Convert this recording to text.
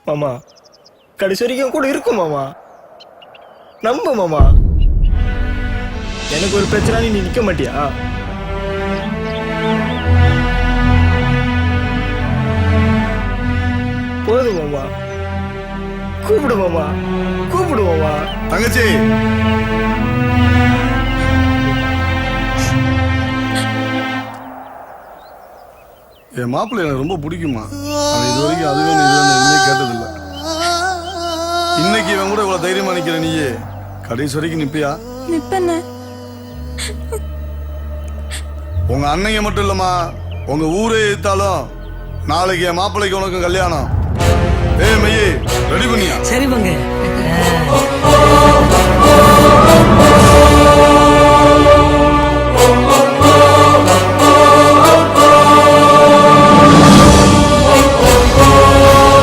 மாமா கடைசி வரைக்கும் கூட இருக்கும் மாமா. நம்பு மாமா. எனக்கு ஒரு பிரச்சனை நீ நிக்க மாட்டியா? போதும் மாமா. கூப்பிடு மாமா, கூப்பிடு மாமா. தங்கச்சி என் மாப்பிள்ளை எனக்கு ரொம்ப பிடிக்குமா. அவன் இது வரைக்கும் அதுவே இதுவே கேட்டதில்லை. இன்னைக்கு இவன் கூட இவ்வளவு தைரியமா நிக்கிற நீயே கடைசி வரைக்கும் நிப்பியா? நிப்பண்ண. உங்க அன்னைங்க மட்டும் இல்லம்மா, உங்க ஊரே எதிர்த்தாலும் நாளைக்கு என் மாப்பிள்ளைக்கு உனக்கு கல்யாணம். மெய்யே ரெடி பண்ணியா? சரி பங்கு.